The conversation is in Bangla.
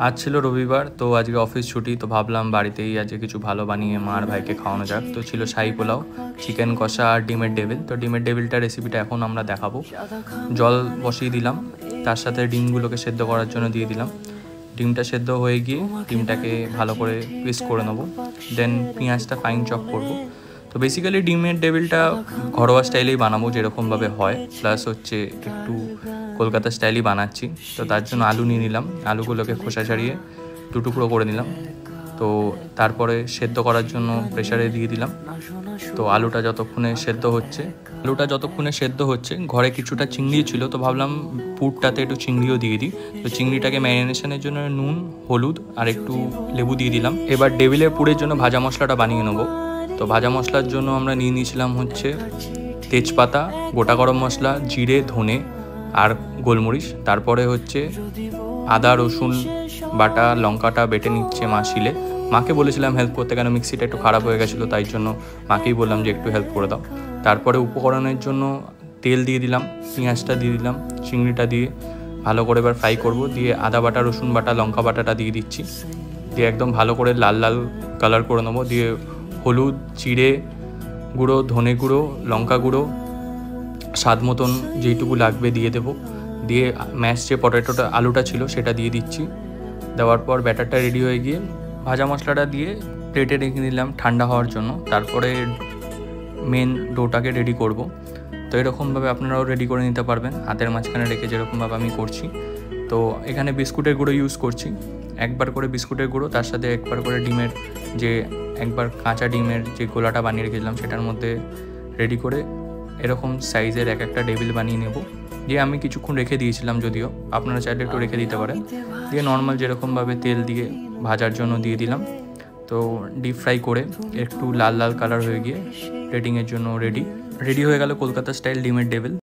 আজ ছিল রবিবার, তো আজকে অফিস ছুটি, তো ভাবলাম বাড়িতেই আজকে কিছু ভালো বানিয়ে মা আর ভাইকে খাওয়ানো যাক। তো ছিল শাহী পোলাও, চিকেন কষা আর ডিমের ডেভিল। তো ডিমের ডেভিলটার রেসিপিটা এখন আমরা দেখাবো। জল বসিয়ে দিলাম, তার সাথে ডিমগুলোকে সেদ্ধ করার জন্য দিয়ে দিলাম। ডিমটা সেদ্ধ হয়ে গিয়ে ডিমটাকে ভালো করে পিস করে নেবো, দেন পেঁয়াজটা ফাইন চপ করবো। তো বেসিক্যালি ডিমের ডেভিলটা ঘরোয়া স্টাইলেই বানাবো, যেরকমভাবে হয়, প্লাস হচ্ছে একটু কলকাতা স্টাইলই বানাচ্ছি। তো তার জন্য আলু নিয়ে নিলাম, আলুগুলোকে খোসা ছাড়িয়ে দু টুকরো করে নিলাম। তো তারপরে সেদ্ধ করার জন্য প্রেসারে দিয়ে দিলাম। তো আলুটা যতক্ষণে সেদ্ধ হচ্ছে ঘরে কিছুটা চিংড়ি ছিল, তো ভাবলাম পুরটাতে একটু চিংড়িও দিয়ে দিই। তো চিংড়িটাকে ম্যারিনেশনের জন্য নুন, হলুদ আর একটু লেবু দিয়ে দিলাম। এবার ডেভিলের পুরের জন্য ভাজা মশলাটা বানিয়ে নেবো। তো ভাজা মশলার জন্য আমরা নিয়ে নিয়েছিলাম হচ্ছে তেজপাতা, গোটা গরম মশলা, জিরে, ধনে আর গোলমরিচ। তারপরে হচ্ছে আদা রসুন বাটা, লঙ্কাটা বেটে নিচ্ছে মা শিলে। মাকে বলেছিলাম হেল্প করতে, কেন মিক্সিটা একটু খারাপ হয়ে গেছিলো, তাই জন্য মাকেই বললাম যে একটু হেল্প করে দাও। তারপরে উপকরণের জন্য তেল দিয়ে দিলাম, পেঁয়াজটা দিয়ে দিলাম, চিংড়িটা দিয়ে ভালো করে এবার ফ্রাই করব। দিয়ে আদা বাটা, রসুন বাটা, লঙ্কা বাটাটা দিয়ে দিচ্ছি, দিয়ে একদম ভালো করে লাল লাল কালার করে নেবো। দিয়ে হলুদ, জিরে গুঁড়ো, ধনে গুঁড়ো, লঙ্কা গুঁড়ো, স্বাদ মতন যেইটুকু লাগবে দিয়ে দেবো। দিয়ে ম্যাশ যে আলুটা ছিল সেটা দিয়ে দিচ্ছি। দেওয়ার পর ব্যাটারটা রেডি হয়ে গিয়ে ভাজা মশলাটা দিয়ে প্লেটে রেখে দিলাম ঠান্ডা হওয়ার জন্য। তারপরে মেন ডোটাকে রেডি করব। তো এরকমভাবে আপনারাও রেডি করে নিতে পারবেন, হাতের মাঝখানে রেখে, যেরকমভাবে আমি করছি। তো এখানে বিস্কুটের গুঁড়ো ইউজ করছি, একবার করে বিস্কুটের গুঁড়ো, তার সাথে একবার করে ডিমের যে একবার কাঁচা ডিমের যে গোলাটা বানিয়ে রেখেছিলাম সেটার মধ্যে রেডি করে এরকম সাইজের এক একটা ডেভিল বানিয়ে নেব। দিয়ে আমি কিছুক্ষণ রেখে দিয়েছিলাম, যদিও আপনারা চাইলে একটু রেখে দিতে পারেন। দিয়ে নর্মাল যেরকমভাবে তেল দিয়ে ভাজার জন্য দিয়ে দিলাম। তো ডিপ ফ্রাই করে একটু লাল লাল কালার হয়ে গিয়ে প্লেটিংয়ের জন্য রেডি হয়ে গেল কলকাতা স্টাইল ডিমের ডেভিল।